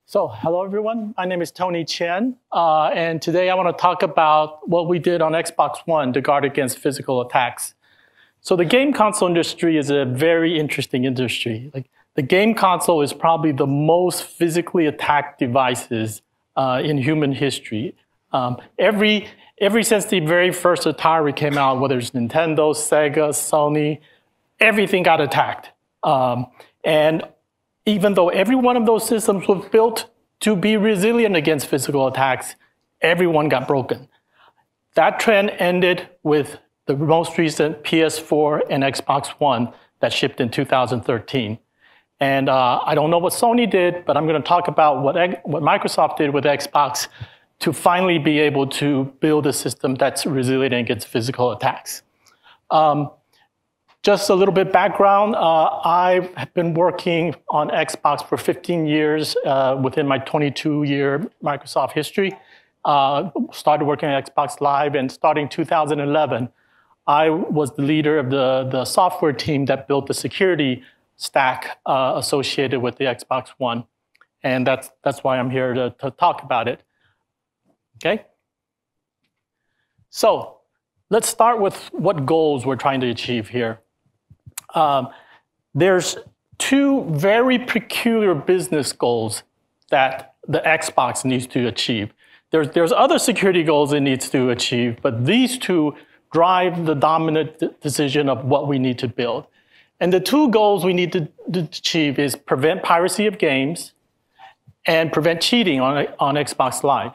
So, hello everyone. My name is Tony Chen, and today I want to talk about what we did on Xbox One to guard against physical attacks. So, the game console industry is a very interesting industry. The game console is probably the most physically attacked devices in human history. Ever since the very first Atari came out, whether it's Nintendo, Sega, Sony, everything got attacked. And even though every one of those systems was built to be resilient against physical attacks, everyone got broken. That trend ended with the most recent PS4 and Xbox One that shipped in 2013. And I don't know what Sony did, but I'm going to talk about what Microsoft did with Xbox to finally be able to build a system that's resilient against physical attacks. Just a little bit background, I've been working on Xbox for 15 years within my 22-year Microsoft history. Started working at Xbox Live, and starting 2011, I was the leader of the software team that built the security stack associated with the Xbox One. And that's why I'm here to talk about it. Okay? So let's start with what goals we're trying to achieve here. There's two very peculiar business goals that the Xbox needs to achieve. There's other security goals it needs to achieve, but these two drive the dominant decision of what we need to build. And the two goals we need to achieve is prevent piracy of games and prevent cheating on Xbox Live.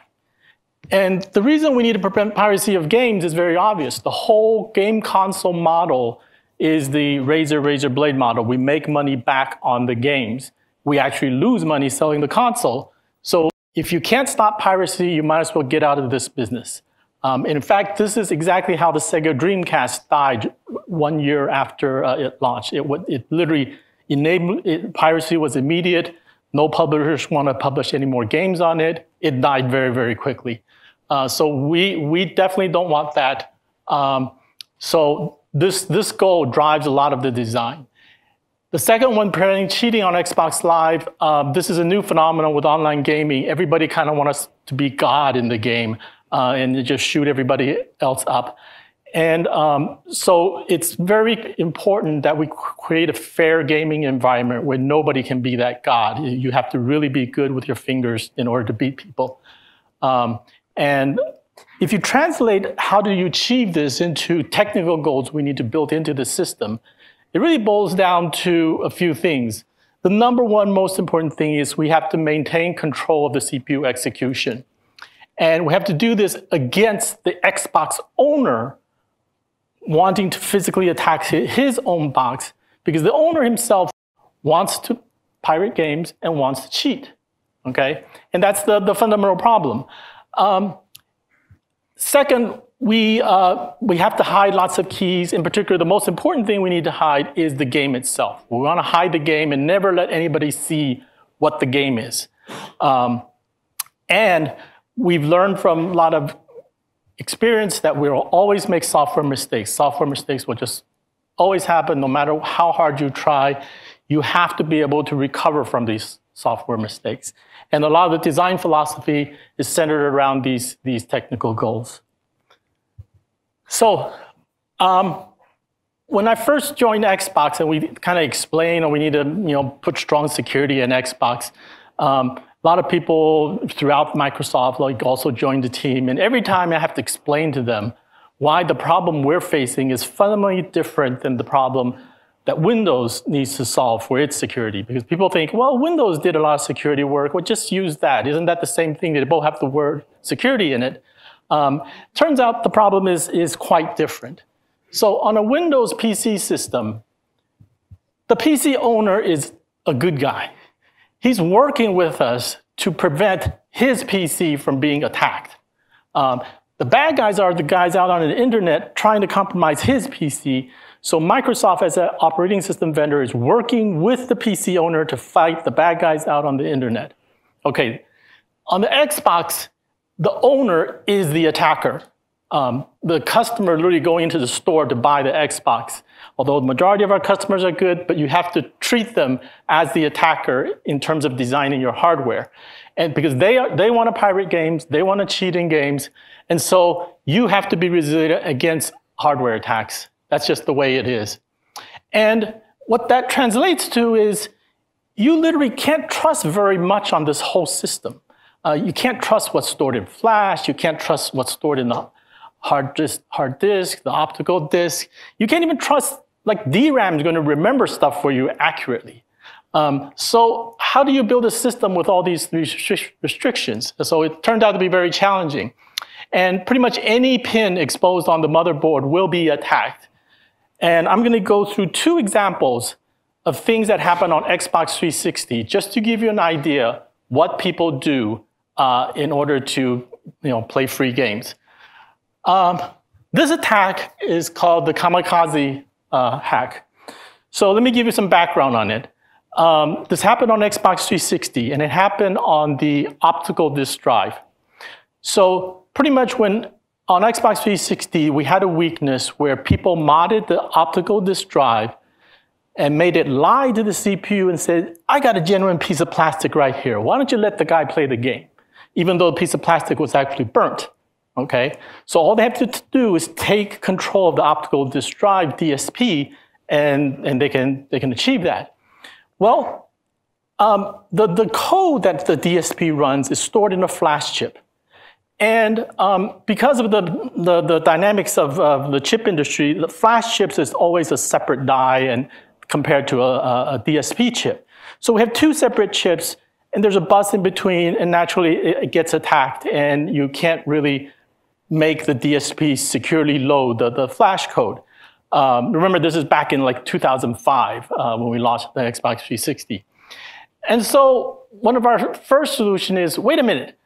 And the reason we need to prevent piracy of games is very obvious. The whole game console model is the razor blade model. We make money back on the games. We actually lose money selling the console. So if you can't stop piracy, you might as well get out of this business. And in fact, this is exactly how the Sega Dreamcast died 1 year after it launched. It literally enabled piracy was immediate. No publishers want to publish any more games on it. It died very, very quickly. So we definitely don't want that. This goal drives a lot of the design. The second one, preventing cheating on Xbox Live, this is a new phenomenon with online gaming. Everybody kind of wants us to be God in the game and just shoot everybody else up. And so it's very important that we create a fair gaming environment where nobody can be that God. You have to really be good with your fingers in order to beat people. And if you translate how do you achieve this into technical goals we need to build into the system, it really boils down to a few things. The number one most important thing is we have to maintain control of the CPU execution. And we have to do this against the Xbox owner wanting to physically attack his own box, because the owner himself wants to pirate games and wants to cheat. Okay? And that's the fundamental problem. Second, we have to hide lots of keys. In particular, the most important thing we need to hide is the game itself. We want to hide the game and never let anybody see what the game is. And we've learned from a lot of experience that we will always make software mistakes. Software mistakes will just always happen no matter how hard you try. You have to be able to recover from these software mistakes. And a lot of the design philosophy is centered around these technical goals. So when I first joined Xbox, and we kind of explained we need to put strong security in Xbox, a lot of people throughout Microsoft also joined the team. And every time I have to explain to them why the problem we're facing is fundamentally different than the problem that Windows needs to solve for its security. Because people think, well, Windows did a lot of security work. Well, just use that. Isn't that the same thing? They both have the word security in it. Turns out the problem is quite different. So on a Windows PC system, the PC owner is a good guy. He's working with us to prevent his PC from being attacked. The bad guys are the guys out on the internet trying to compromise his PC. So Microsoft, as an operating system vendor, is working with the PC owner to fight the bad guys out on the internet. Okay, on the Xbox, the owner is the attacker. The customer literally going into the store to buy the Xbox. Although the majority of our customers are good, but you have to treat them as the attacker in terms of designing your hardware. And because they want to pirate games, they want to cheat in games, and so you have to be resilient against hardware attacks. That's just the way it is. And what that translates to is you literally can't trust very much on this whole system. You can't trust what's stored in flash. You can't trust what's stored in the hard disk, the optical disk. You can't even trust, like, DRAM is going to remember stuff for you accurately. So how do you build a system with all these restrictions? So it turned out to be very challenging. And pretty much any pin exposed on the motherboard will be attacked. And I'm going to go through 2 examples of things that happen on Xbox 360, just to give you an idea what people do in order to play free games. This attack is called the kamikaze hack. So let me give you some background on it. This happened on Xbox 360, and it happened on the optical disk drive. So pretty much when on Xbox 360, we had a weakness where people modded the optical disk drive and made it lie to the CPU and said, I got a genuine piece of plastic right here. Why don't you let the guy play the game? Even though the piece of plastic was actually burnt. Okay? So all they have to do is take control of the optical disk drive, DSP, and they can achieve that. Well, the code that the DSP runs is stored in a flash chip. And because of the dynamics of the chip industry, the flash chips is always a separate die and compared to a DSP chip. So we have 2 separate chips, and there's a bus in between, and naturally it gets attacked, and you can't really make the DSP securely load the flash code. Remember, this is back in like 2005 when we launched the Xbox 360. And so one of our first solution is, wait a minute,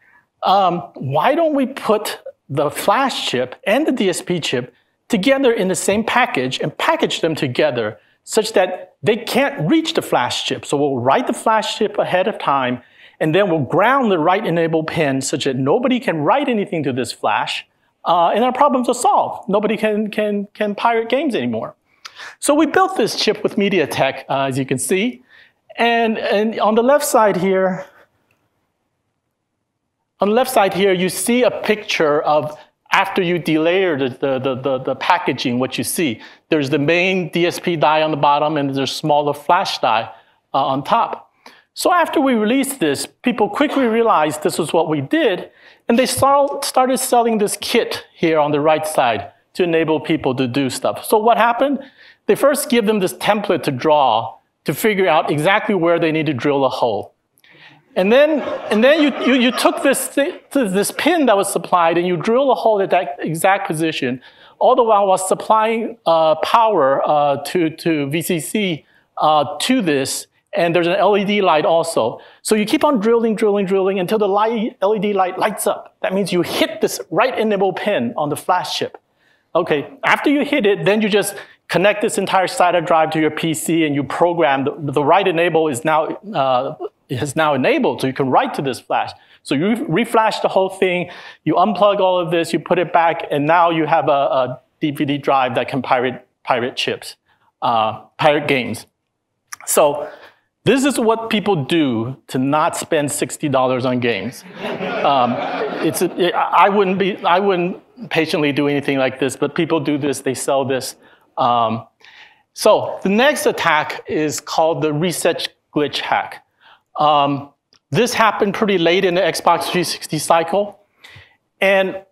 why don't we put the flash chip and the DSP chip together in the same package and package them together such that they can't reach the flash chip. So we'll write the flash chip ahead of time, and then we'll ground the write enable pin such that nobody can write anything to this flash, and our problems are solved. Nobody can pirate games anymore. So we built this chip with MediaTek, as you can see, and on the left side here, you see a picture of after you delayer the packaging, what you see. There's the main DSP die on the bottom, and there's a smaller flash die on top. So after we released this, people quickly realized this was what we did, and they started selling this kit here on the right side to enable people to do stuff. So what happened? They first give them this template to draw to figure out exactly where they need to drill a hole. And then you took this pin that was supplied and you drill a hole at that exact position, all the while supplying power to VCC to this, and there's an LED light also. So you keep on drilling until the LED light lights up. That means you hit this write enable pin on the flash chip. Okay, after you hit it, then you just connect this entire SATA drive to your PC and you program the write enable is now enabled, so you can write to this flash. So you reflash the whole thing, you unplug all of this, you put it back, and now you have a DVD drive that can pirate chips, pirate games. So this is what people do to not spend $60 on games. I wouldn't patiently do anything like this, but people do this, they sell this. So the next attack is called the reset glitch hack. This happened pretty late in the Xbox 360 cycle. And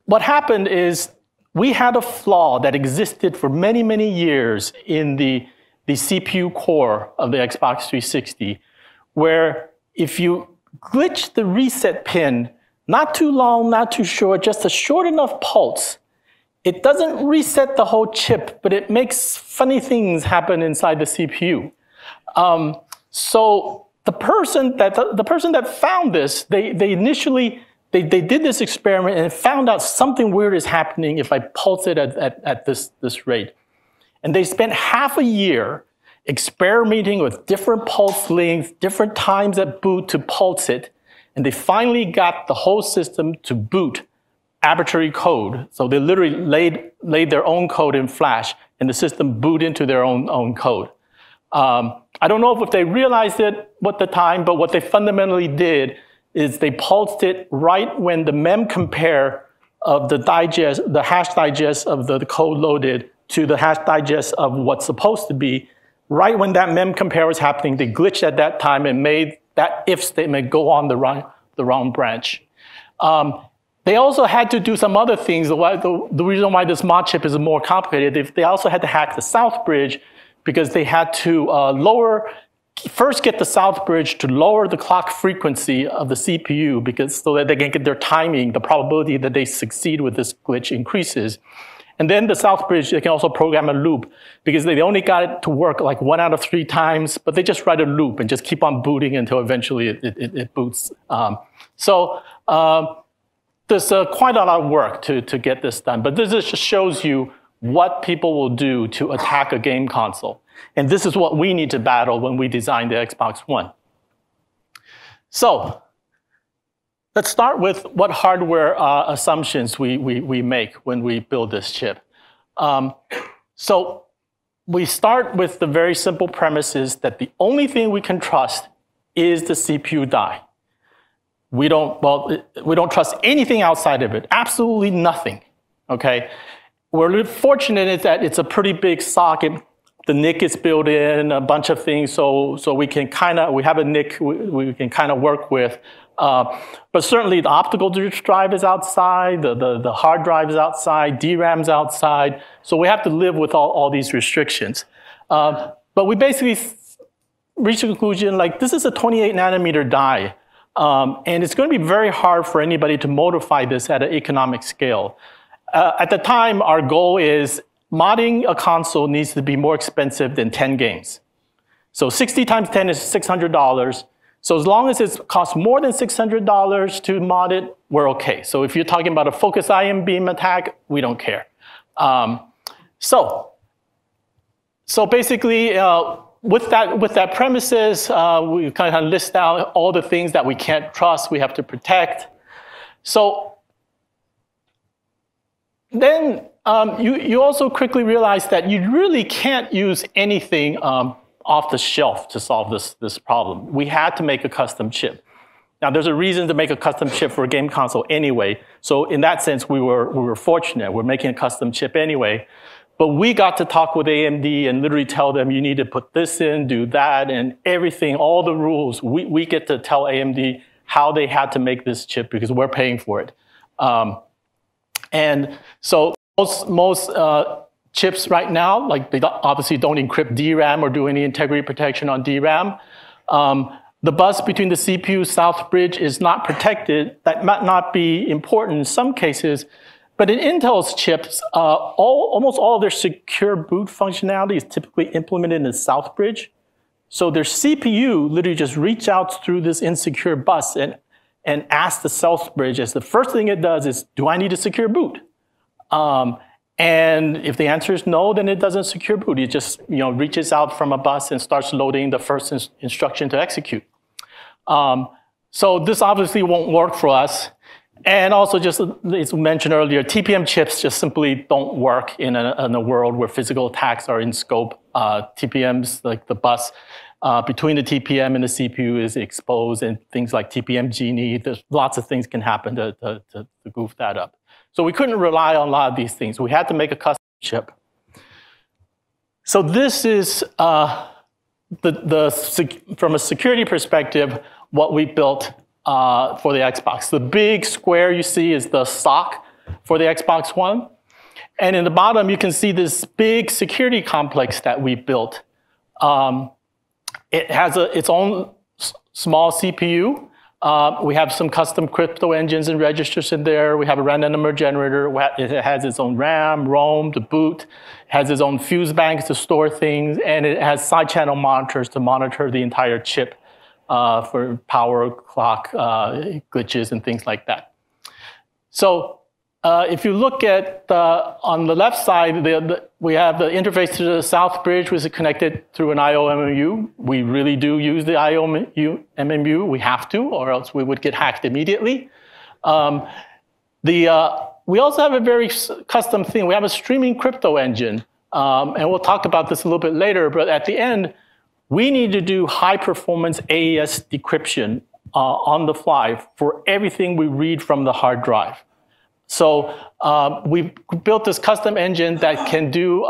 what happened is we had a flaw that existed for many, many years in the CPU core of the Xbox 360, where if you glitch the reset pin, not too long, not too short, just a short enough pulse, it doesn't reset the whole chip, but it makes funny things happen inside the CPU. So the person that found this, they did this experiment and found out something weird is happening if I pulse it at this rate. And they spent half a year experimenting with different pulse lengths, different times at boot to pulse it. And they finally got the whole system to boot arbitrary code. So they literally laid their own code in Flash, and the system boot into their own code. I don't know if they realized it at the time, but what they fundamentally did is they pulsed it right when the mem compare of the digest, the hash digest of the code loaded to the hash digest of what's supposed to be. Right when that mem compare was happening, they glitched at that time and made that if statement go on the wrong branch. They also had to do some other things. The reason why this mod chip is more complicated, they also had to hack the south bridge because they had to first get the south bridge to lower the clock frequency of the CPU so that they can get their timing, the probability that they succeed with this glitch increases. And then the south bridge, they can also program a loop because they only got it to work like 1 out of 3 times, but they just write a loop and just keep on booting until eventually it boots. There's quite a lot of work to get this done, but this just shows you what people will do to attack a game console. And this is what we need to battle when we design the Xbox One. So let's start with what hardware assumptions we make when we build this chip. So we start with the very simple premises that the only thing we can trust is the CPU die. We don't trust anything outside of it, absolutely nothing, okay? We're fortunate in that it's a pretty big socket. The NIC is built in, a bunch of things, so we have a NIC we can kind of work with. But certainly the optical drive is outside, the hard drive is outside, DRAM's outside, so we have to live with all these restrictions. But we basically reached a conclusion, like this is a 28 nanometer die, and it's going to be very hard for anybody to modify this at an economic scale. At the time, our goal is modding a console needs to be more expensive than 10 games. So 60 times 10 is $600. So as long as it costs more than $600 to mod it, we're okay. So if you're talking about a focused ion beam attack, we don't care. So basically, with that premises, we kind of list out all the things that we can't trust, we have to protect. So then you also quickly realize that you really can't use anything off the shelf to solve this problem. We had to make a custom chip. Now, there's a reason to make a custom chip for a game console anyway. So in that sense, we were fortunate. We're making a custom chip anyway. But we got to talk with AMD and literally tell them, you need to put this in, do that, and everything, all the rules. We get to tell AMD how they had to make this chip because we're paying for it. And so most chips right now, like they obviously don't encrypt DRAM or do any integrity protection on DRAM. The bus between the CPU south bridge is not protected. That might not be important in some cases, but in Intel's chips, almost all of their secure boot functionality is typically implemented in the south bridge. So their CPU literally just reaches out through this insecure bus and asks the south bridge as the first thing it does is, do I need a secure boot? And if the answer is no, then it doesn't secure boot. It just reaches out from a bus and starts loading the first instruction to execute. So this obviously won't work for us. And also, just as mentioned earlier, TPM chips just simply don't work in a world where physical attacks are in scope. TPMs, like the bus between the TPM and the CPU is exposed, and things like TPM Genie, there's lots of things can happen to goof that up. So we couldn't rely on a lot of these things. We had to make a custom chip. So this is, from a security perspective, what we built for the Xbox. The big square you see is the SOC for the Xbox One. And in the bottom, you can see this big security complex that we built. It has its own small CPU. We have some custom crypto engines and registers in there. We have a random number generator. It has its own RAM, ROM to boot. It has its own fuse banks to store things. And it has side channel monitors to monitor the entire chip for power, clock, glitches, and things like that. So if you look at on the left side, we have the interface to the south bridge, which is connected through an IO-MMU. We really do use the IO-MMU. We have to, or else we would get hacked immediately. We also have a very custom thing. We have a streaming crypto engine, and we'll talk about this a little bit later, but at the end, we need to do high performance AES decryption on the fly for everything we read from the hard drive. So we built this custom engine that can do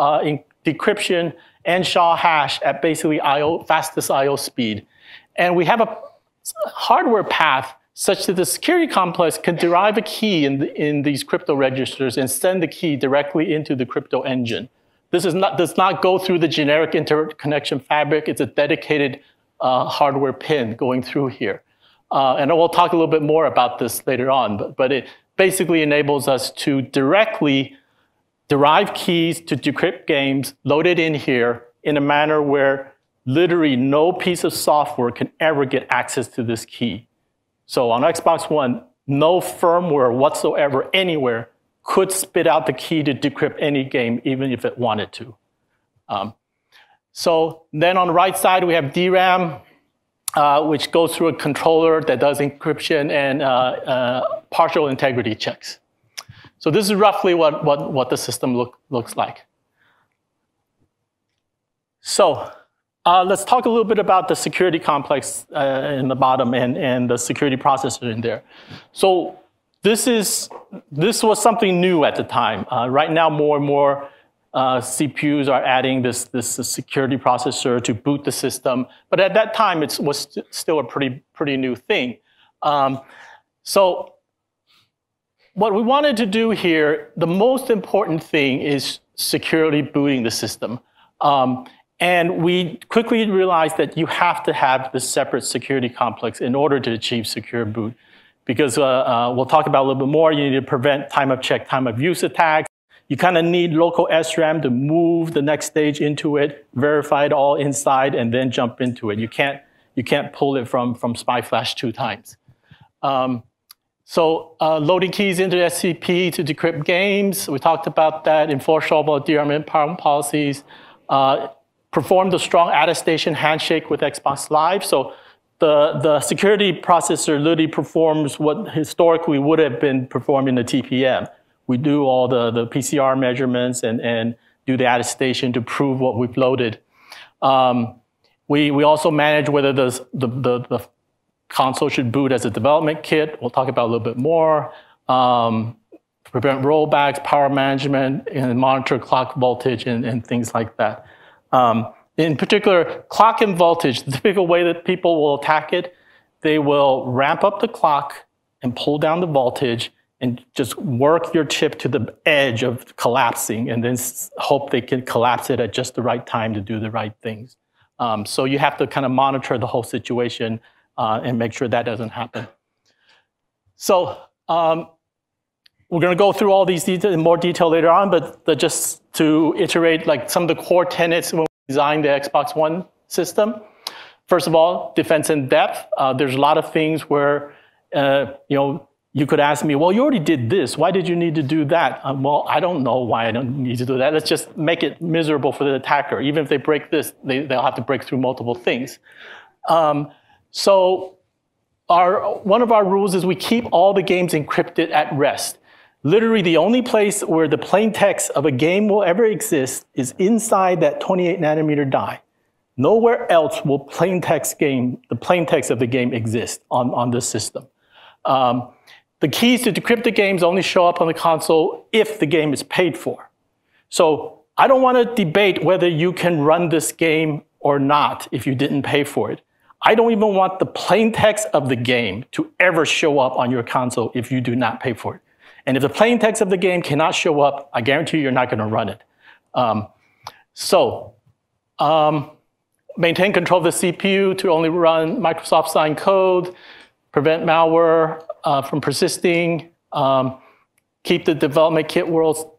decryption and SHA-hash at basically fastest I/O speed. And we have a hardware path such that the security complex can derive a key in these crypto registers and send the key directly into the crypto engine. This does not go through the generic interconnection fabric. It's a dedicated hardware pin going through here. And we'll talk a little bit more about this later on, but it basically enables us to directly derive keys to decrypt games, load it in here in a manner where literally no piece of software can ever get access to this key. So on Xbox One, no firmware whatsoever anywhere could spit out the key to decrypt any game, even if it wanted to. So then on the right side, we have DRAM, which goes through a controller that does encryption and partial integrity checks. So this is roughly what the system looks like. So let's talk a little bit about the security complex in the bottom and the security processor in there. So this was something new at the time. Right now, more and more CPUs are adding this security processor to boot the system. But at that time, it was still a pretty new thing. So what we wanted to do here, the most important thing is securely booting the system. And we quickly realized that you have to have this separate security complex in order to achieve secure boot. Because we'll talk about a little bit more, you need to prevent time of check, time of use attacks. You kind of need local SRAM to move the next stage into it, verify it all inside, and then jump into it. You can't pull it from SPY Flash 2 times. Loading keys into SCP to decrypt games. We talked about that. Enforceable DRAM empowerment policies. Perform the strong attestation handshake with Xbox Live. So the security processor literally performs what historically would have been performed in the TPM. We do all the PCR measurements and do the attestation to prove what we've loaded. We also manage whether the console should boot as a development kit. We'll talk about a little bit more. Prevent rollbacks, power management, and monitor clock voltage and things like that. In particular, clock and voltage, the typical way that people will attack it, they will ramp up the clock and pull down the voltage and just work your chip to the edge of collapsing and then hope they can collapse it at just the right time to do the right things. So you have to kind of monitor the whole situation and make sure that doesn't happen. So we're going to go through all these in more detail later on, but just to iterate like some of the core tenets when we designed the Xbox One system. First of all, defense in depth. There's a lot of things where you could ask me, well, you already did this. Why did you need to do that? Well, I don't know why I don't need to do that. Let's just make it miserable for the attacker. Even if they break this, they'll have to break through multiple things. So one of our rules is we keep all the games encrypted at rest. Literally, the only place where the plain text of a game will ever exist is inside that 28 nanometer die. Nowhere else will the plain text of the game exist on this system. The keys to decrypt the games only show up on the console if the game is paid for. So I don't want to debate whether you can run this game or not if you didn't pay for it. I don't even want the plain text of the game to ever show up on your console if you do not pay for it. And if the plain text of the game cannot show up, I guarantee you're not going to run it. Maintain control of the CPU to only run Microsoft signed code, prevent malware from persisting, keep the development kit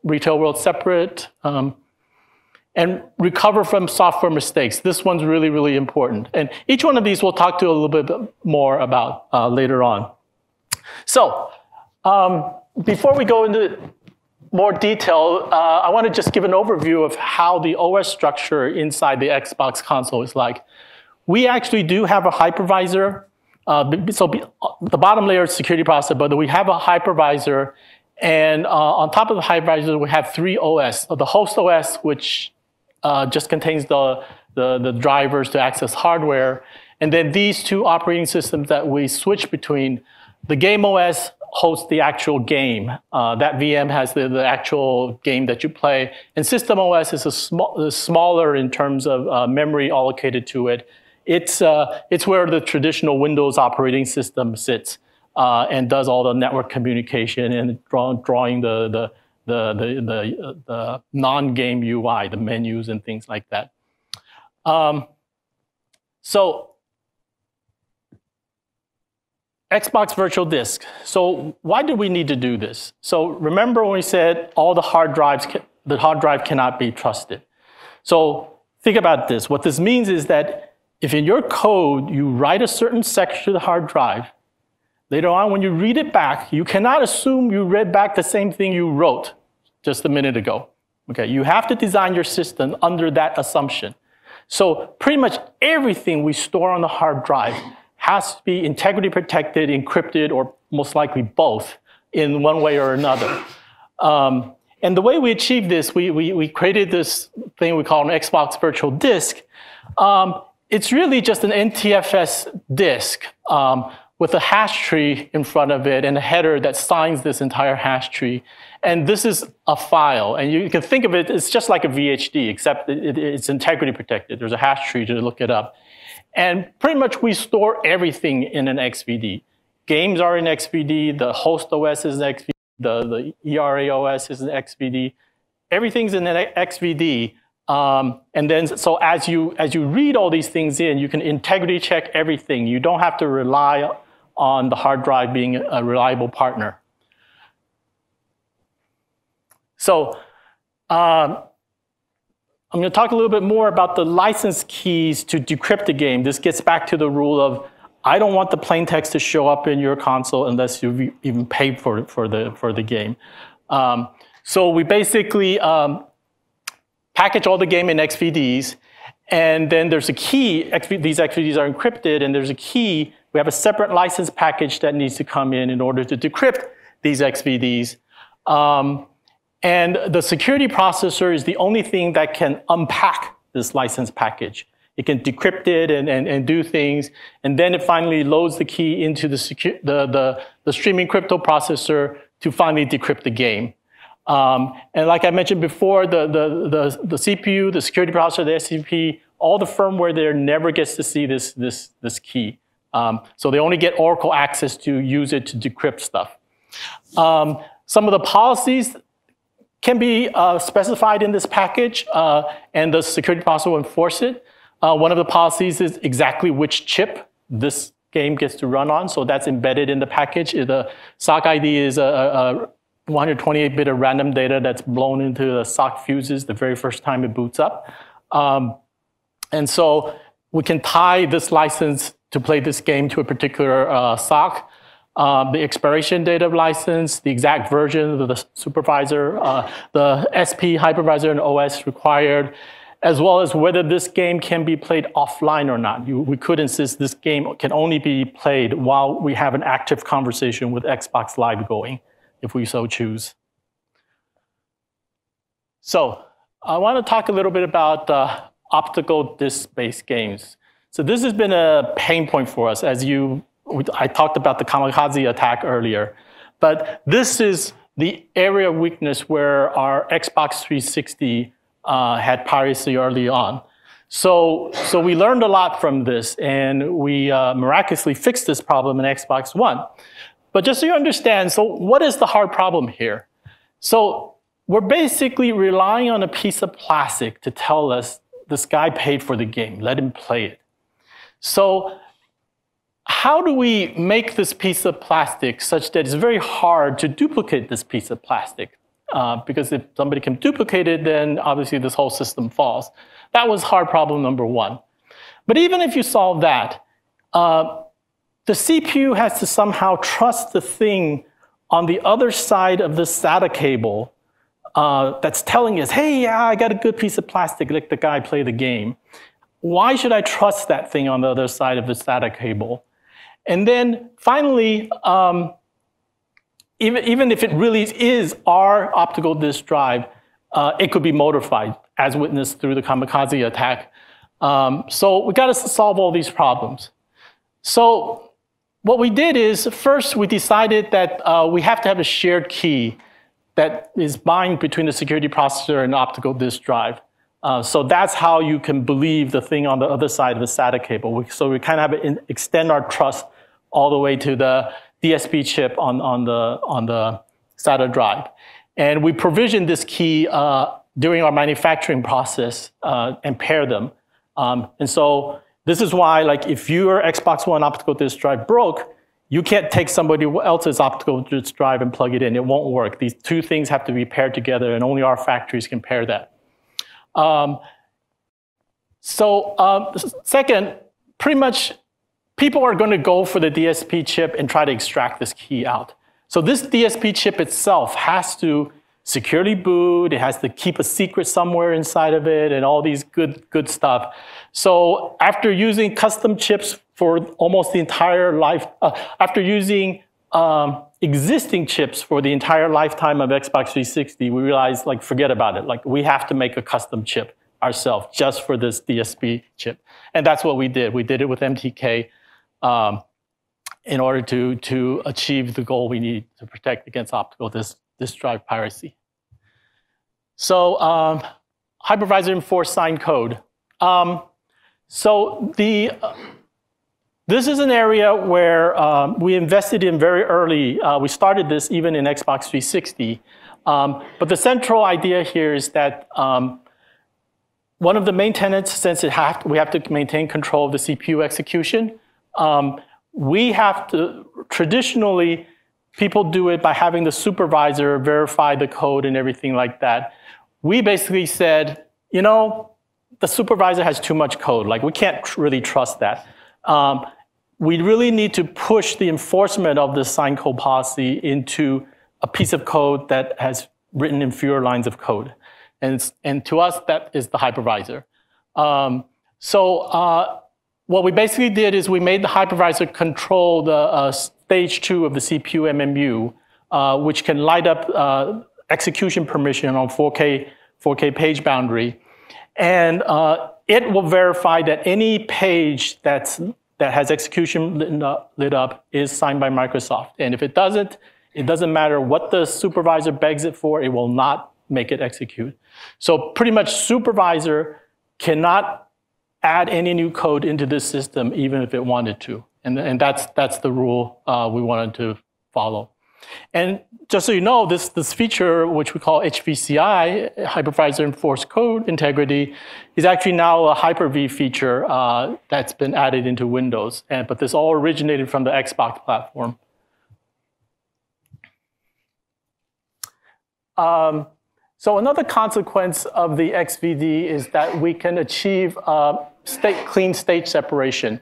retail world separate, and recover from software mistakes. This one's really, really important. And each one of these we'll talk to a little bit more about later on. So before we go into more detail, I want to just give an overview of how the OS structure inside the Xbox console is like. We actually do have a hypervisor. So the bottom layer is security processor, but we have a hypervisor, And on top of the hypervisor, we have 3 OS. So the host OS, which just contains the drivers to access hardware. And then these 2 operating systems that we switch between. The game OS hosts the actual game. That VM has the actual game that you play. And system OS is smaller in terms of memory allocated to it. It's where the traditional Windows operating system sits and does all the network communication and drawing the non-game UI, the menus and things like that. So Xbox Virtual Disk. So why do we need to do this? So remember when we said all the hard drive cannot be trusted. So think about this. What this means is that if in your code you write a certain section to the hard drive, later on when you read it back, you cannot assume you read back the same thing you wrote just a minute ago. Okay, you have to design your system under that assumption. So pretty much everything we store on the hard drive has to be integrity protected, encrypted, or most likely both in one way or another. And the way we achieve this, we created this thing we call an Xbox Virtual Disk. It's really just an NTFS disk with a hash tree in front of it and a header that signs this entire hash tree. And this is a file. And you can think of it, it's just like a VHD, except it's integrity protected. There's a hash tree to look it up. And pretty much we store everything in an XVD. Games are in XVD, the host OS is in XVD, the ERA OS is in XVD. Everything's in an XVD. And then, so as you read all these things in, you can integrity check everything. You don't have to rely on the hard drive being a reliable partner. So I'm going to talk a little bit more about the license keys to decrypt the game. This gets back to the rule of, I don't want the plain text to show up in your console unless you've even paid for the game. So we basically package all the game in XVDs, and then there's a key. These XVDs are encrypted, and there's a key. We have a separate license package that needs to come in order to decrypt these XVDs. And the security processor is the only thing that can unpack this license package. It can decrypt it and do things, and then it finally loads the key into the streaming crypto processor to finally decrypt the game. And like I mentioned before, the CPU, the security processor, the SCP, all the firmware there never gets to see this key. So they only get Oracle access to use it to decrypt stuff. Some of the policies can be specified in this package, and the security processor will enforce it. One of the policies is exactly which chip this game gets to run on, so that's embedded in the package. The SOC ID is a 128-bit of random data that's blown into the SOC fuses the very first time it boots up. And so we can tie this license to play this game to a particular SOC. The expiration date of license, the exact version of the supervisor, the SP, hypervisor, and OS required, as well as whether this game can be played offline or not. We could insist this game can only be played while we have an active conversation with Xbox Live going, if we so choose. So I want to talk a little bit about optical disk-based games. So this has been a pain point for us, I talked about the kamikaze attack earlier, but this is the area of weakness where our Xbox 360 had piracy early on. So we learned a lot from this, and we miraculously fixed this problem in Xbox One. But just so you understand, so what is the hard problem here? So we're basically relying on a piece of plastic to tell us this guy paid for the game, let him play it. So how do we make this piece of plastic such that it's very hard to duplicate this piece of plastic? Because if somebody can duplicate it, then obviously this whole system falls. That was hard problem number one. But even if you solve that, the CPU has to somehow trust the thing on the other side of the SATA cable that's telling us, hey, yeah, I got a good piece of plastic, let the guy play the game. Why should I trust that thing on the other side of the SATA cable? And then finally, even if it really is our optical disk drive, it could be modified, as witnessed through the kamikaze attack. So we got to solve all these problems. So what we did is, first we decided that we have to have a shared key that is bind between the security processor and the optical disk drive. So that's how you can believe the thing on the other side of the SATA cable. So we kind of have to extend our trust all the way to the DSP chip on the SATA drive. And we provisioned this key during our manufacturing process and pair them. And so this is why, like, if your Xbox One optical disk drive broke, you can't take somebody else's optical disk drive and plug it in. It won't work. These two things have to be paired together, and only our factories can pair that. Second, pretty much people are going to go for the DSP chip and try to extract this key out. So this DSP chip itself has to securely boot. It has to keep a secret somewhere inside of it and all these good stuff. So after using custom chips for almost the entire life, after using existing chips for the entire lifetime of Xbox 360, we realized, like, forget about it. Like, we have to make a custom chip ourselves just for this DSP chip. And that's what we did. We did it with MTK in order to achieve the goal we need to protect against optical disk drive piracy. So Hypervisor enforced signed code. This is an area where we invested in very early. We started this even in Xbox 360. But the central idea here is that one of the main tenets, since we have to maintain control of the CPU execution, we have to, traditionally, people do it by having the supervisor verify the code and everything like that. We basically said, you know, the supervisor has too much code. Like, we can't really trust that. We really need to push the enforcement of this signed code policy into a piece of code that has written in fewer lines of code. And to us, that is the hypervisor. What we basically did is we made the hypervisor control the stage 2 of the CPU MMU, which can light up execution permission on 4K page boundary. And it will verify that any page that has execution lit up is signed by Microsoft. And if it doesn't matter what the supervisor begs it for, it will not make it execute. So pretty much supervisor cannot add any new code into this system, even if it wanted to. And that's the rule we wanted to follow. And just so you know, this feature, which we call HVCI, Hypervisor Enforced Code Integrity, is actually now a Hyper-V feature that's been added into Windows. But this all originated from the Xbox platform. So another consequence of the XVD is that we can achieve clean state separation.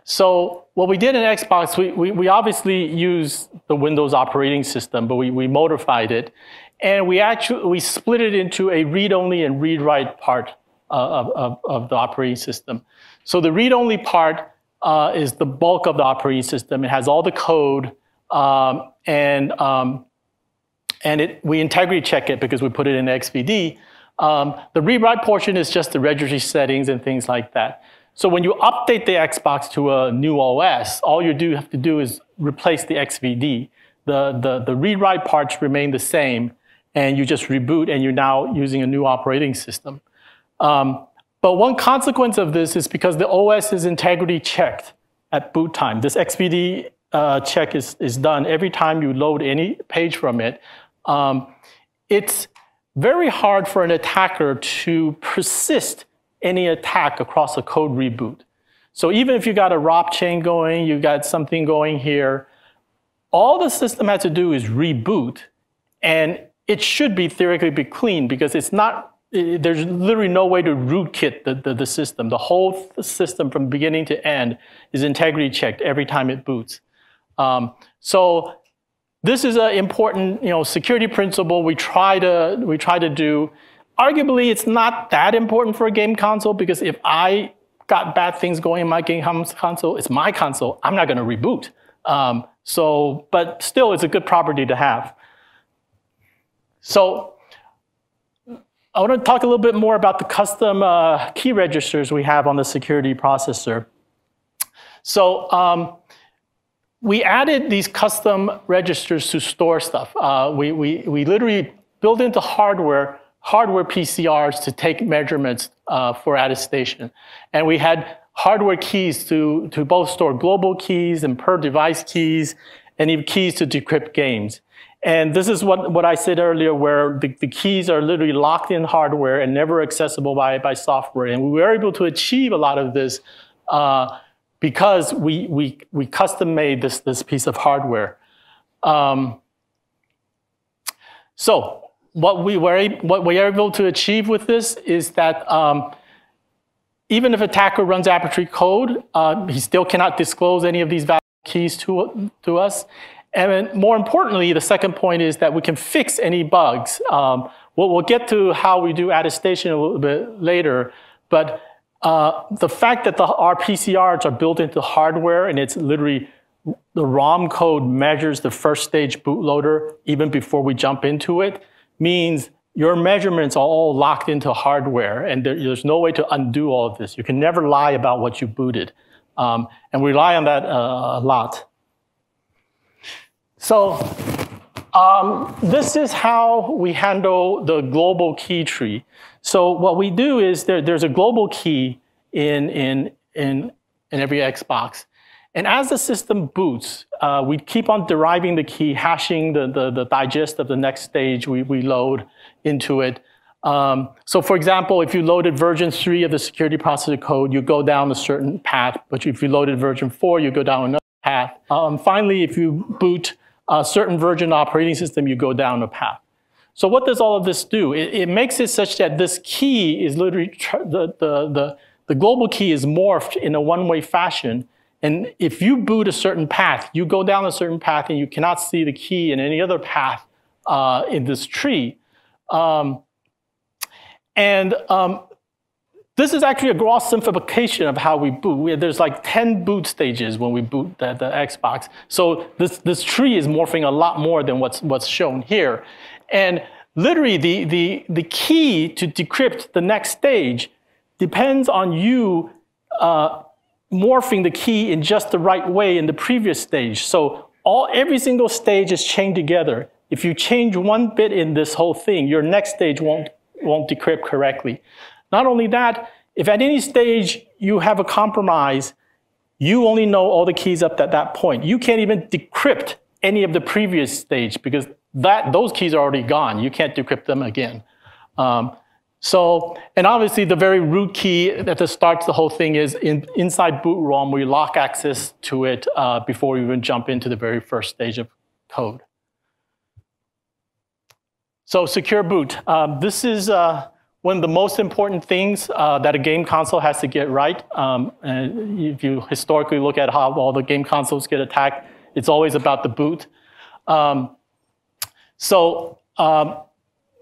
So what we did in Xbox, we obviously use the Windows operating system, but we modified it. And we split it into a read-only and read-write part of the operating system. So the read-only part is the bulk of the operating system. It has all the code, we integrity check it because we put it in XVD. The read-write portion is just the registry settings and things like that. So when you update the Xbox to a new OS, all you have to do is replace the XVD. The read-write parts remain the same, and you just reboot, and you're now using a new operating system. But one consequence of this is because the OS is integrity checked at boot time. This XVD check is done every time you load any page from it. It's very hard for an attacker to persist any attack across a code reboot. So even if you got a ROP chain going, you got something going here, all the system has to do is reboot, and it should be theoretically be clean because it's not, there's literally no way to rootkit the system. The whole system from beginning to end is integrity checked every time it boots. So this is an important, security principle we try to do. Arguably, it's not that important for a game console because if I got bad things going in my game console, it's my console. I'm not going to reboot. But still, it's a good property to have. So I want to talk a little bit more about the custom key registers we have on the security processor. So we added these custom registers to store stuff. We literally built into hardware PCRs to take measurements for attestation. And we had hardware keys to both store global keys and per device keys, and even keys to decrypt games. And this is what I said earlier, where the keys are literally locked in hardware and never accessible by software. And we were able to achieve a lot of this because we custom made this piece of hardware. So what we are able to achieve with this is that even if attacker runs arbitrary code, he still cannot disclose any of these valid keys to us. And more importantly, the second point is that we can fix any bugs. We'll get to how we do attestation a little bit later, but the fact that our PCRs are built into hardware and it's literally the ROM code measures the first stage bootloader even before we jump into it means your measurements are all locked into hardware, and there's no way to undo all of this. You can never lie about what you booted. And we rely on that a lot. So this is how we handle the global key tree. So what we do is there's a global key in every Xbox. And as the system boots, we keep on deriving the key, hashing the digest of the next stage we load into it. So for example, if you loaded version 3 of the security processor code, you go down a certain path. But if you loaded version 4, you go down another path. Finally, if you boot a certain version operating system, you go down a path. So what does all of this do? It makes it such that this key is literally, the global key is morphed in a one-way fashion. And if you boot a certain path, you go down a certain path and you cannot see the key in any other path in this tree. This is actually a gross simplification of how we boot. There's like 10 boot stages when we boot the Xbox. So this tree is morphing a lot more than what's shown here. And literally the key to decrypt the next stage depends on you morphing the key in just the right way in the previous stage. So every single stage is chained together. If you change one bit in this whole thing, your next stage won't decrypt correctly. Not only that, if at any stage you have a compromise, you only know all the keys up at that point. You can't even decrypt any of the previous stage because those keys are already gone. You can't decrypt them again. And obviously the very root key that starts the whole thing is inside boot ROM, we lock access to it before we even jump into the very first stage of code. So secure boot. This is one of the most important things that a game console has to get right. And if you historically look at how all the game consoles get attacked, it's always about the boot.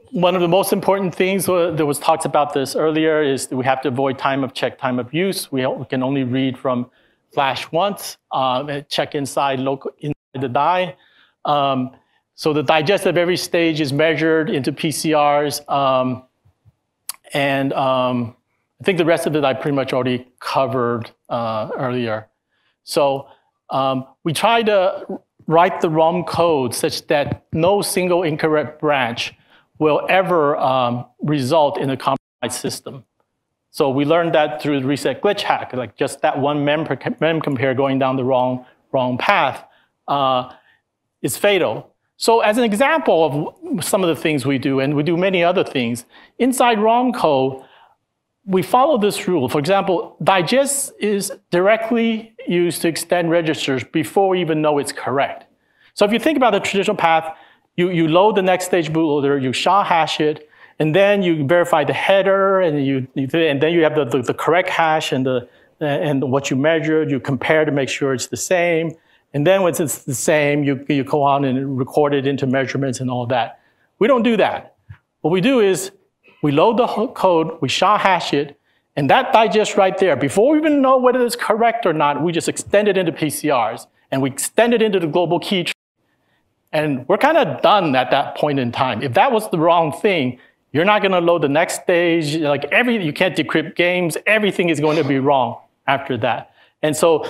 One of the most important things, there was talks about this earlier, is that we have to avoid time of check, time of use. We can only read from flash once, check inside the die. So the digest of every stage is measured into PCRs. I think the rest of it I pretty much already covered earlier. So we try to write the ROM code such that no single incorrect branch will ever result in a compromised system. So we learned that through the reset glitch hack, like just that one mem compare going down the wrong path is fatal. So as an example of some of the things we do, and we do many other things, inside ROM code, we follow this rule. For example, digest is directly used to extend registers before we even know it's correct. So if you think about the traditional path, you load the next stage bootloader, you SHA-hash it, and then you verify the header, and then you have the correct hash and what you measured, you compare to make sure it's the same. And then once it's the same, you go on and record it into measurements and all that. We don't do that. What we do is we load the code, we SHA-hash it, and that digest right there, before we even know whether it's correct or not, we just extend it into PCRs. and we extend it into the global key tree. And we're kind of done at that point in time. If that was the wrong thing, you're not going to load the next stage. Like you can't decrypt games. Everything is going to be wrong after that. And so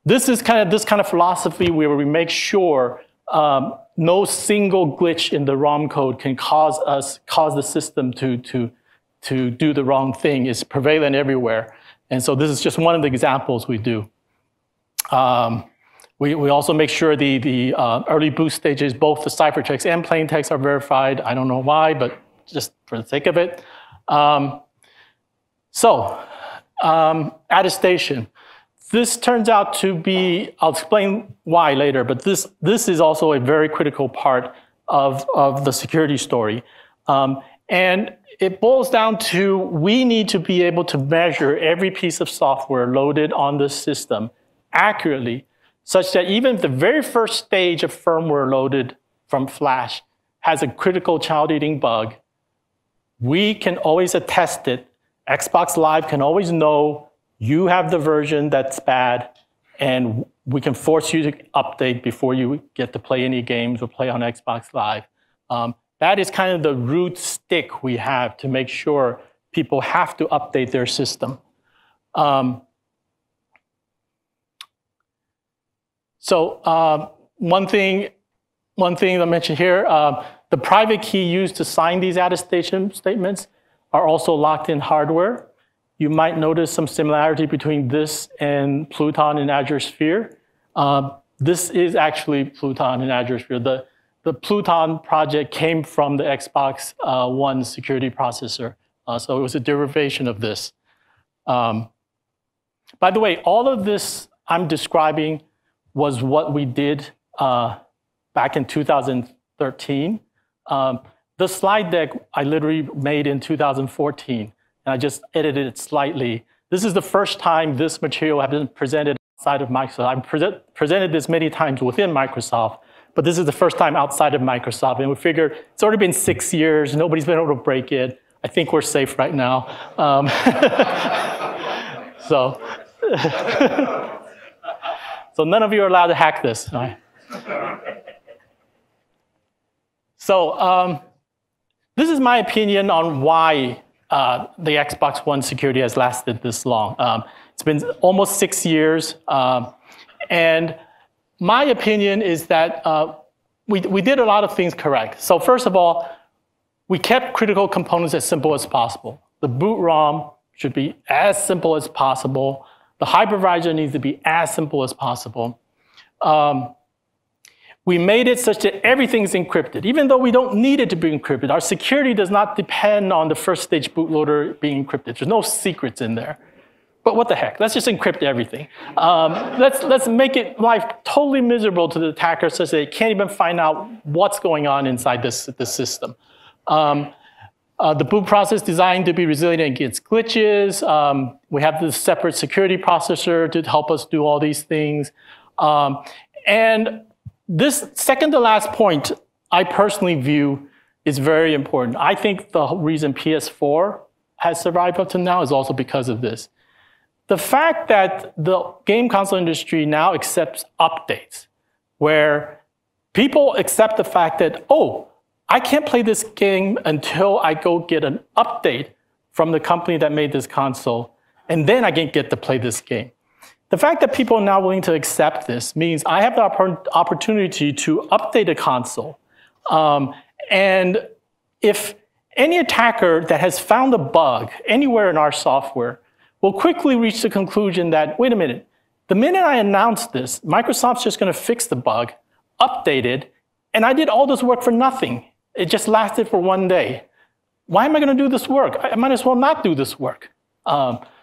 this is kind of philosophy where we make sure no single glitch in the ROM code can cause the system to do the wrong thing. It's prevalent everywhere. And so this is just one of the examples we do. We also make sure the early boot stages, both the ciphertext and plaintext are verified. I don't know why, but just for the sake of it. Attestation. This turns out to be, I'll explain why later, but this is also a very critical part of the security story. And it boils down to, we need to be able to measure every piece of software loaded on the system accurately, such that even if the very first stage of firmware loaded from Flash has a critical child-eating bug, we can always attest it. Xbox Live can always know you have the version that's bad, and we can force you to update before you get to play any games or play on Xbox Live. That is kind of the root stick we have to make sure people have to update their system. One thing I mentioned here, the private key used to sign these attestation statements are also locked in hardware. You might notice some similarity between this and Pluton and Azure Sphere. This is actually Pluton and Azure Sphere. The Pluton project came from the Xbox One security processor. So it was a derivation of this. By the way, all of this I'm describing was what we did back in 2013. The slide deck I literally made in 2014, and I just edited it slightly. This is the first time this material has been presented outside of Microsoft. I've presented this many times within Microsoft, but this is the first time outside of Microsoft. And we figured it's already been 6 years. Nobody's been able to break it. I think we're safe right now. So none of you are allowed to hack this. Right? So this is my opinion on why the Xbox One security has lasted this long. It's been almost 6 years. And my opinion is that we did a lot of things correct. So first of all, we kept critical components as simple as possible. The boot ROM should be as simple as possible. The hypervisor needs to be as simple as possible. We made it such that everything's encrypted. Even though we don't need it to be encrypted, our security does not depend on the first stage bootloader being encrypted. There's no secrets in there. But what the heck? Let's just encrypt everything. Let's make it life totally miserable to the attacker such that they can't even find out what's going on inside this system. The boot process designed to be resilient against glitches. We have this separate security processor to help us do all these things. And this second to last point, I personally view is very important. I think the reason PS4 has survived up to now is also because of this. The fact that the game console industry now accepts updates, where people accept the fact that, oh, I can't play this game until I go get an update from the company that made this console, and then I can get to play this game. The fact that people are now willing to accept this means I have the opportunity to update a console. And if any attacker that has found a bug anywhere in our software will quickly reach the conclusion that, wait a minute, the minute I announced this, Microsoft's just going to fix the bug, update it, and I did all this work for nothing. It just lasted for 1 day. Why am I going to do this work? I might as well not do this work.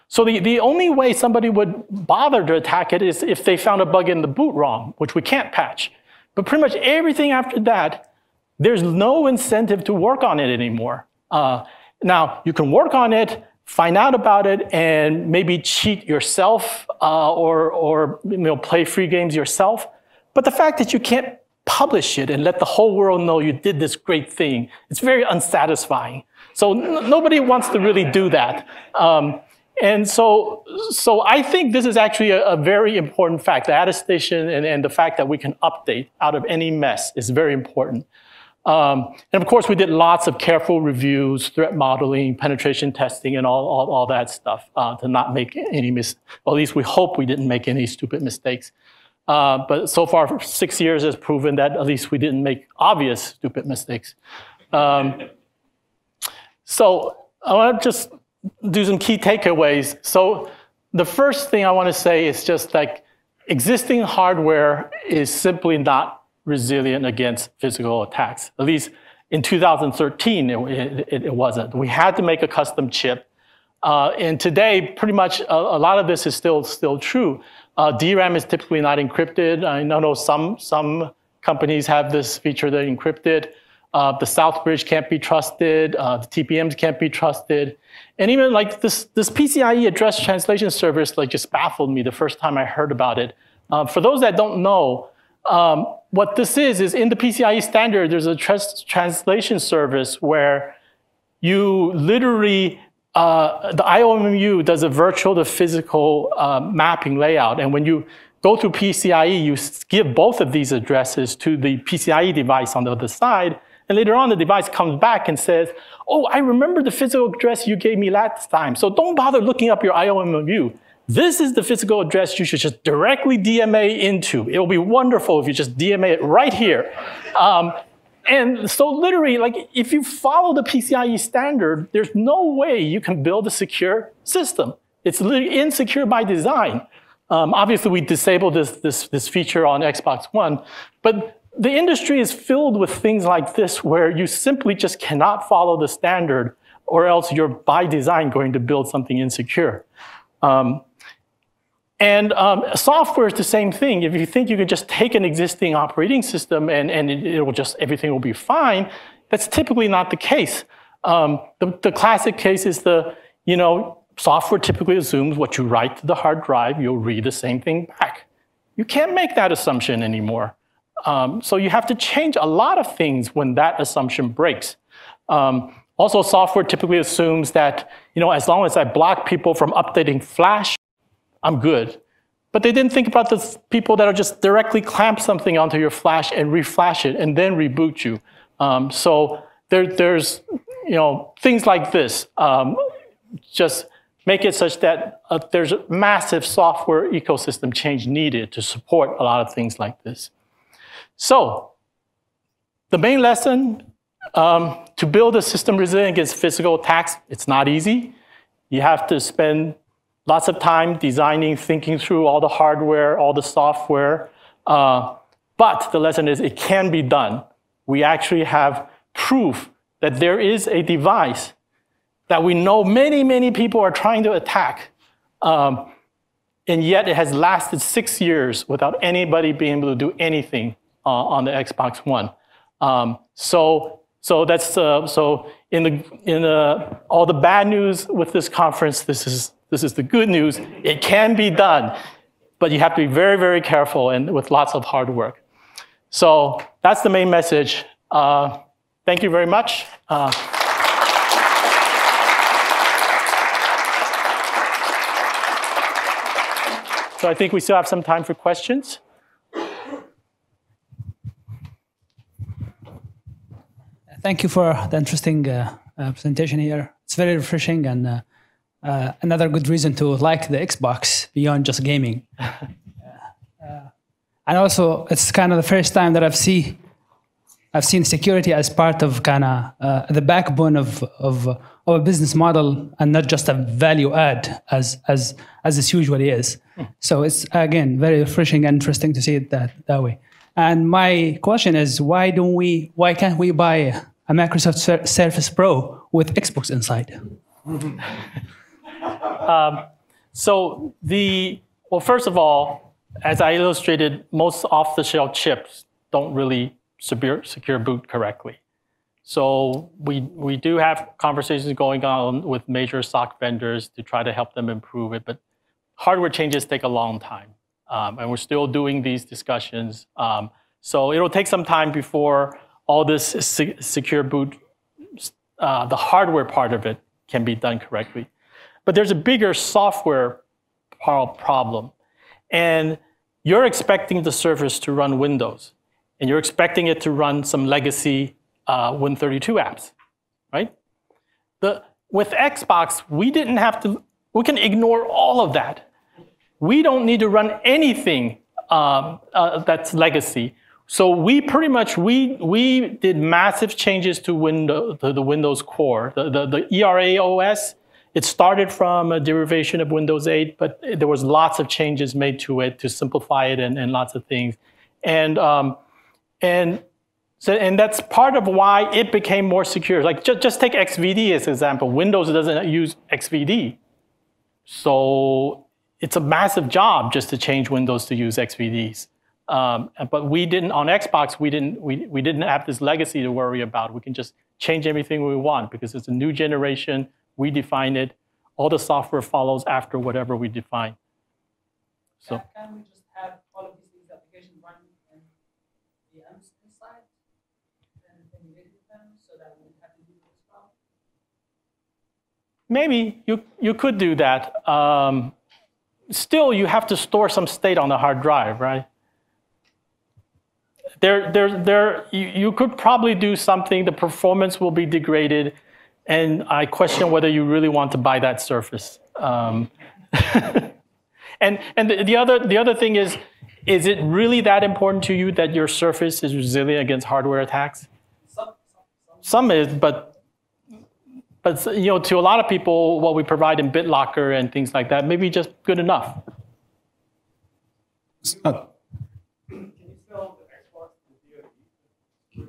So the only way somebody would bother to attack it is if they found a bug in the boot ROM, which we can't patch. But pretty much everything after that, there's no incentive to work on it anymore. Now, you can work on it, find out about it, and maybe cheat yourself or play free games yourself. But the fact that you can't publish it and let the whole world know you did this great thing, it's very unsatisfying. So nobody wants to really do that. And so I think this is actually a very important fact. The attestation and the fact that we can update out of any mess is very important. And of course, we did lots of careful reviews, threat modeling, penetration testing, and all that stuff to not make any well, at least we hope we didn't make any stupid mistakes. But so far, 6 years has proven that at least we didn't make obvious stupid mistakes. So I want to just do some key takeaways. So the first thing I want to say is just like existing hardware is simply not resilient against physical attacks. At least in 2013, it wasn't. We had to make a custom chip. And today, pretty much a lot of this is still true. DRAM is typically not encrypted. I know some companies have this feature that encrypted. The South Bridge can't be trusted. The TPMs can't be trusted. And even like this PCIe address translation service like just baffled me the first time I heard about it. For those that don't know, what this is in the PCIe standard, there's a translation service where you literally, the IOMMU does a virtual to physical mapping layout. And when you go through PCIe, you give both of these addresses to the PCIe device on the other side. And later on, the device comes back and says, oh, I remember the physical address you gave me last time. So don't bother looking up your IOMMU. This is the physical address you should just directly DMA into. It will be wonderful if you just DMA it right here. And so literally, like if you follow the PCIe standard, there's no way you can build a secure system. It's literally insecure by design. Obviously, we disabled this feature on Xbox One, but the industry is filled with things like this where you simply just cannot follow the standard or else you're by design going to build something insecure. Software is the same thing. If you think you can just take an existing operating system and everything will be fine, that's typically not the case. The classic case is software typically assumes what you write to the hard drive, you'll read the same thing back. You can't make that assumption anymore. So you have to change a lot of things when that assumption breaks. Also, software typically assumes that, as long as I block people from updating flash, I'm good. But they didn't think about the people that are just directly clamp something onto your flash and reflash it and then reboot you. So there's things like this. Just make it such that there's a massive software ecosystem change needed to support a lot of things like this. So the main lesson, to build a system resilient against physical attacks, it's not easy. You have to spend lots of time designing, thinking through all the hardware, all the software. But the lesson is it can be done. We actually have proof that there is a device that we know many, many people are trying to attack. And yet it has lasted 6 years without anybody being able to do anything on the Xbox One. So that's in all the bad news with this conference, this is the good news. It can be done, but you have to be very, very careful and with lots of hard work. So that's the main message. Thank you very much. So I think we still have some time for questions. Thank you for the interesting presentation here. It's very refreshing and another good reason to like the Xbox beyond just gaming. And also, it's kind of the first time that I've seen security as part of kind of the backbone of a business model and not just a value add as this usually is. So it's, again, very refreshing and interesting to see it that way. And my question is, why can't we buy a Microsoft Surface Pro with Xbox inside? Well, first of all, as I illustrated, most off-the-shelf chips don't really secure boot correctly. So we do have conversations going on with major SOC vendors to try to help them improve it, but hardware changes take a long time. And we're still doing these discussions. So it'll take some time before all this secure boot, the hardware part of it, can be done correctly. But there's a bigger software problem. And you're expecting the Surface to run Windows. And you're expecting it to run some legacy Win32 apps, right? With Xbox, we didn't have to, we can ignore all of that. We don't need to run anything that's legacy. So we pretty much, we did massive changes to the Windows core. The ERA OS, it started from a derivation of Windows 8, but there was lots of changes made to it to simplify it and lots of things. And that's part of why it became more secure. Like just take XVD as an example. Windows doesn't use XVD. So it's a massive job just to change Windows to use XVDs. But we didn't, on Xbox, we didn't have this legacy to worry about. We can just change everything we want because it's a new generation. We define it. All the software follows after whatever we define. So can we just have all of these applications run in VMs inside and emulate them so that we have to do this well? Maybe you could do that. Still, you have to store some state on the hard drive, right? You could probably do something. The performance will be degraded, and I question whether you really want to buy that Surface. And the other thing is it really that important to you that your Surface is resilient against hardware attacks? Some is, but you know, to a lot of people, what we provide in BitLocker and things like that may be just good enough. Can you sell the Xbox to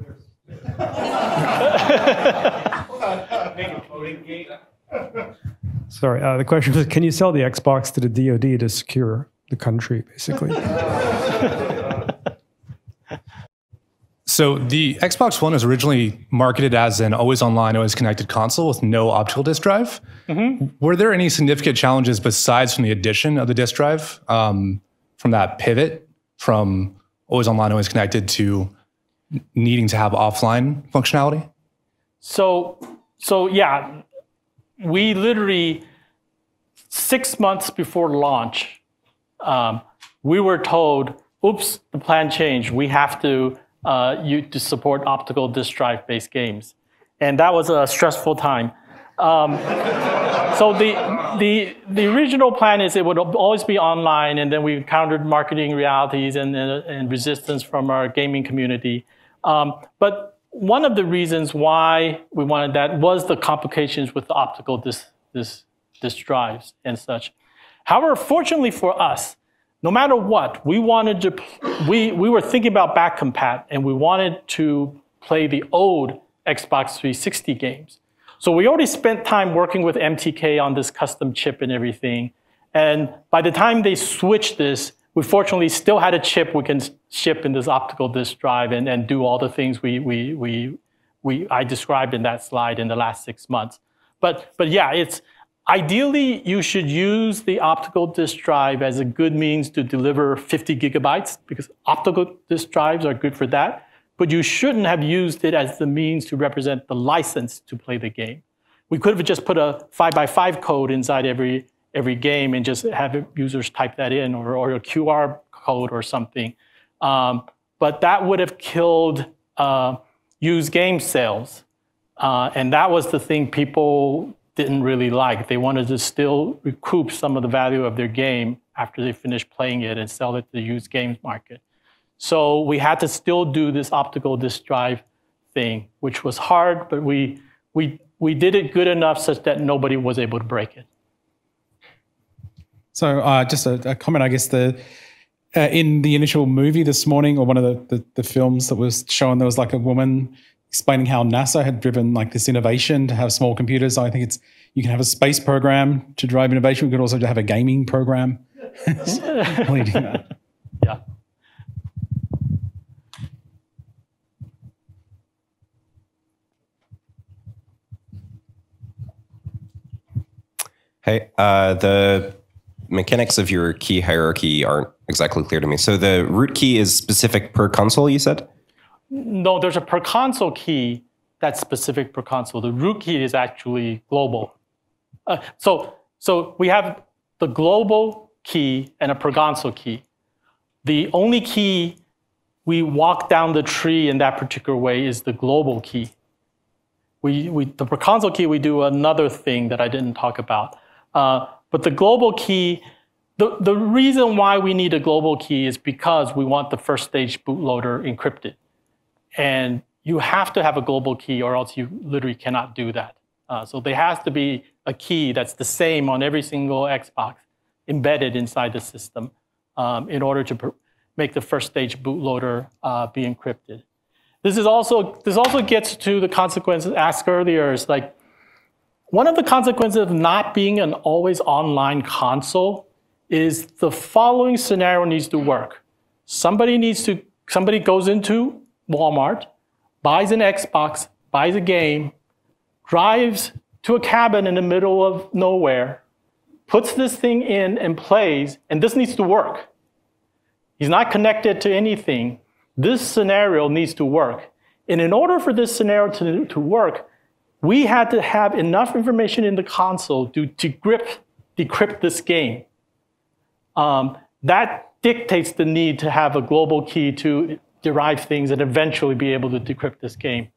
DoD? Sorry, the question was, can you sell the Xbox to the DoD to secure the country, basically? So the Xbox One was originally marketed as an always-online, always-connected console with no optical disk drive. Mm-hmm. Were there any significant challenges besides from the addition of the disk drive, from that pivot from always-online, always-connected to needing to have offline functionality? So yeah, we literally 6 months before launch, we were told, "Oops, the plan changed. We have to." To support optical disk drive-based games. And that was a stressful time. So the original plan is it would always be online, and then we encountered marketing realities and resistance from our gaming community. But one of the reasons why we wanted that was the complications with the optical disk drives and such. However, fortunately for us, no matter what, we wanted to, we were thinking about back compat, and we wanted to play the old Xbox 360 games. So we already spent time working with MTK on this custom chip and everything. And by the time they switched this, we fortunately still had a chip we can ship in this optical disk drive and do all the things I described in that slide in the last 6 months. But yeah, ideally, you should use the optical disk drive as a good means to deliver 50 gigabytes because optical disk drives are good for that. But you shouldn't have used it as the means to represent the license to play the game. We could have just put a 5x5 code inside every game and just have users type that in or a QR code or something. But that would have killed used game sales. And that was the thing people didn't really like. They wanted to still recoup some of the value of their game after they finished playing it and sell it to the used games market. So we had to still do this optical disk drive thing, which was hard, but we did it good enough such that nobody was able to break it. So just a comment, I guess, in the initial movie this morning, or one of the films that was shown, there was like a woman explaining how NASA had driven like this innovation to have small computers. I think you can have a space program to drive innovation. We could also have a gaming program leading that. Yeah. Hey, the mechanics of your key hierarchy aren't exactly clear to me. So the root key is specific per console, you said? No, there's a per console key that's specific per console. The root key is actually global. So So we have the global key and a per console key. The only key we walk down the tree in that particular way is the global key. The per console key, we do another thing that I didn't talk about. But the global key, the reason why we need a global key is because we want the first stage bootloader encrypted. And you have to have a global key or else you literally cannot do that. So there has to be a key that's the same on every single Xbox embedded inside the system in order to make the first stage bootloader be encrypted. This also gets to the consequences asked earlier. Is like one of the consequences of not being an always online console is the following scenario needs to work. Somebody goes into Walmart, buys an Xbox, buys a game, drives to a cabin in the middle of nowhere, puts this thing in and plays, and this needs to work. He's not connected to anything. This scenario needs to work. And in order for this scenario to work, we had to have enough information in the console to decrypt this game. That dictates the need to have a global key to derive things and eventually be able to decrypt this game.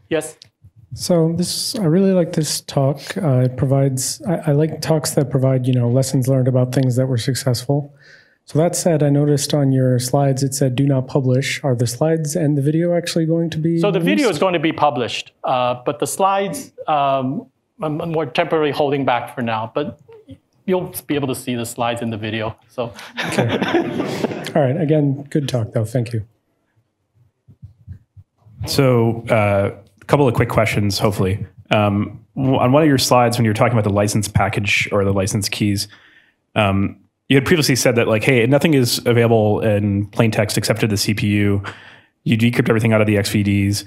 Yes? So I really like this talk. It provides, I like talks that provide, lessons learned about things that were successful. So that said, I noticed on your slides, it said do not publish. Are the slides and the video actually going to be So the released? video is going to be published, but the slides, we're temporarily holding back for now, but you'll be able to see the slides in the video. So. Okay. All right. Again, good talk though. Thank you. So a couple of quick questions, hopefully. On one of your slides, when you were talking about the license package or the license keys, you had previously said that, like, hey, nothing is available in plain text except to the CPU. You decrypt everything out of the XVDs.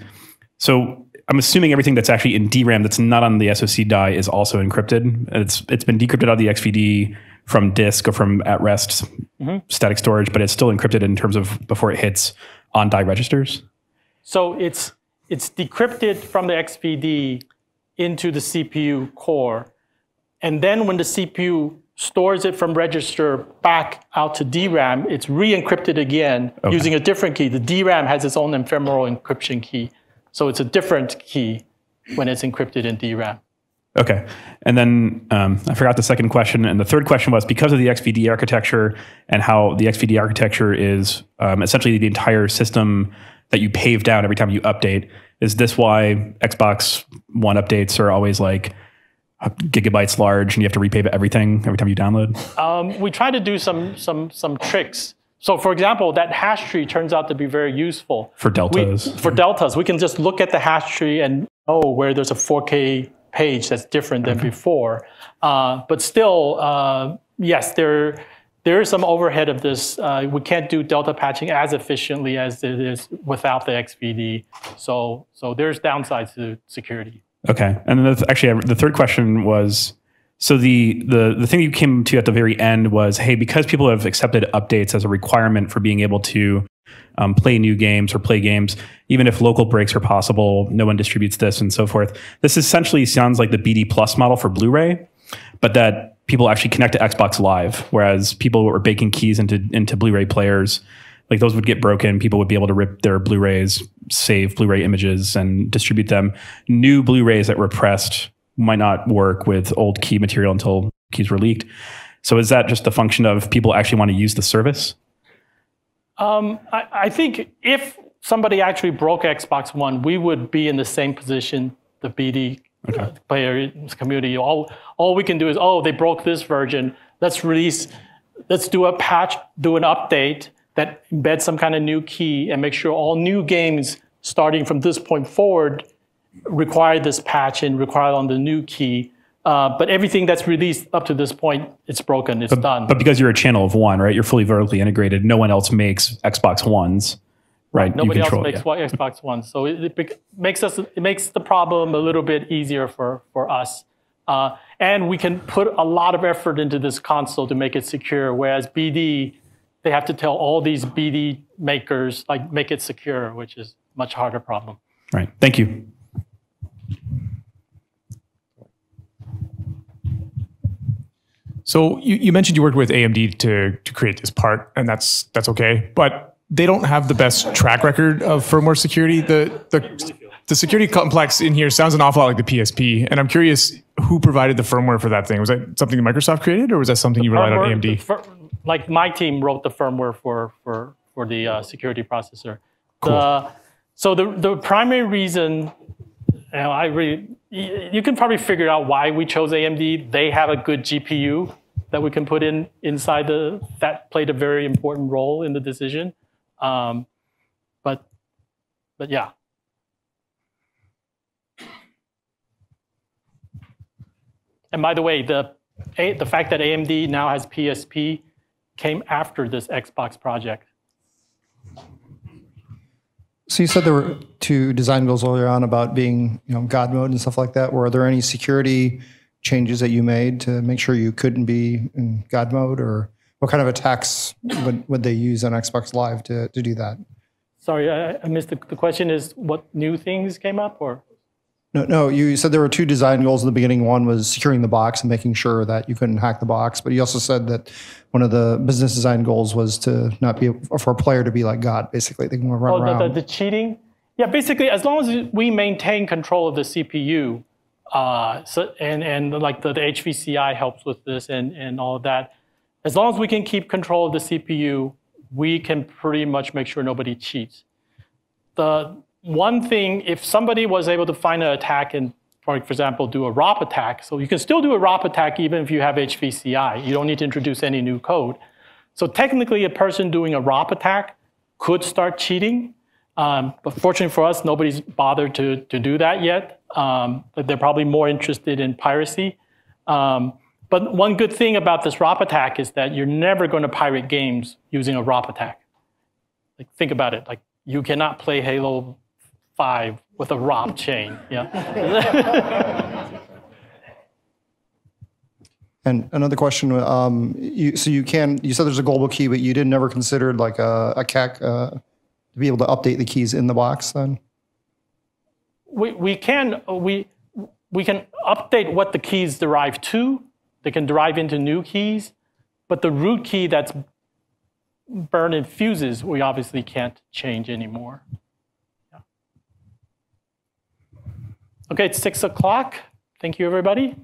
So I'm assuming everything that's actually in DRAM that's not on the SoC die is also encrypted. It's been decrypted out of the XVD from disk or from at rest static storage, but it's still encrypted in terms of before it hits on die registers. So it's decrypted from the XVD into the CPU core. And then when the CPU stores it from register back out to DRAM, it's re-encrypted again using a different key. The DRAM has its own ephemeral encryption key. So it's a different key when it's encrypted in DRAM. Okay. And then I forgot the second question. And the third question was, because of the XVD architecture and how the XVD architecture is essentially the entire system that you pave down every time you update, is this why Xbox One updates are always like gigabytes large and you have to repave everything every time you download? We try to do some tricks. So for example, that hash tree turns out to be very useful. For deltas? For deltas. We can just look at the hash tree and know where there's a 4K page that's different than before. But still, yes, there is some overhead of this. We can't do delta patching as efficiently as it is without the XVD. So there's downsides to security. Okay. And then actually, the third question was, so the thing you came to at the very end was, hey, because people have accepted updates as a requirement for being able to play new games or play games, even if local breaks are possible, no one distributes this and so forth. This essentially sounds like the BD Plus model for Blu-ray, but that people actually connect to Xbox Live, whereas people were baking keys into Blu-ray players, like those would get broken. People would be able to rip their Blu-rays, save Blu-ray images, and distribute them. New Blu-rays that were pressed might not work with old key material until keys were leaked. So is that just a function of people actually want to use the service? I think if somebody actually broke Xbox One, we would be in the same position, the BD player community. All we can do is, they broke this version. Let's do a patch, do an update that embeds some kind of new key and make sure all new games starting from this point forward require this patch and require on the new key. But everything that's released up to this point, it's broken, it's done. But because you're a channel of one, right? You're fully vertically integrated. No one else makes Xbox Ones, right? Nobody else makes Xbox One. So it makes the problem a little bit easier for us. And we can put a lot of effort into this console to make it secure, whereas BD, they have to tell all these BD makers, like, make it secure, which is a much harder problem. Right. Thank you. So you mentioned you worked with AMD to create this part, and that's okay. But they don't have the best track record of firmware security. The security complex in here sounds an awful lot like the PSP, and I'm curious who provided the firmware for that thing. Was that something Microsoft created, or was that something you relied on AMD? Like my team wrote the firmware for the security processor. Cool. So the primary reason, you can probably figure out why we chose AMD. They have a good GPU that we can put inside that played a very important role in the decision. But yeah. And by the way, the fact that AMD now has PSP came after this Xbox project. So you said there were 2 design goals earlier on about being, God mode and stuff like that. Were there any security changes that you made to make sure you couldn't be in God mode, or what kind of attacks would they use on Xbox Live to do that? Sorry, I missed the question. Is what new things came up, or? No, you said there were 2 design goals in the beginning. One was securing the box and making sure that you couldn't hack the box. But you also said that one of the business design goals was to not be, for a player to be like God, basically. They can run around. The cheating? Yeah, basically, as long as we maintain control of the CPU, and like the HVCI helps with this and all of that, as long as we can keep control of the CPU, we can pretty much make sure nobody cheats. The one thing, if somebody was able to find an attack and, for example, do a ROP attack, so you can still do a ROP attack even if you have HVCI. You don't need to introduce any new code. So technically, a person doing a ROP attack could start cheating. But fortunately for us, nobody's bothered to do that yet. But they're probably more interested in piracy. But one good thing about this ROP attack is that you're never going to pirate games using a ROP attack. Like, think about it. Like, you cannot play Halo 5 with a ROP chain. Yeah. And another question, you said there's a global key, but you never considered like a CAC to be able to update the keys in the box then? We can update what the keys derive to. They can derive into new keys, but the root key that's burned in fuses, we obviously can't change anymore. Yeah. Okay, it's 6 o'clock. Thank you, everybody.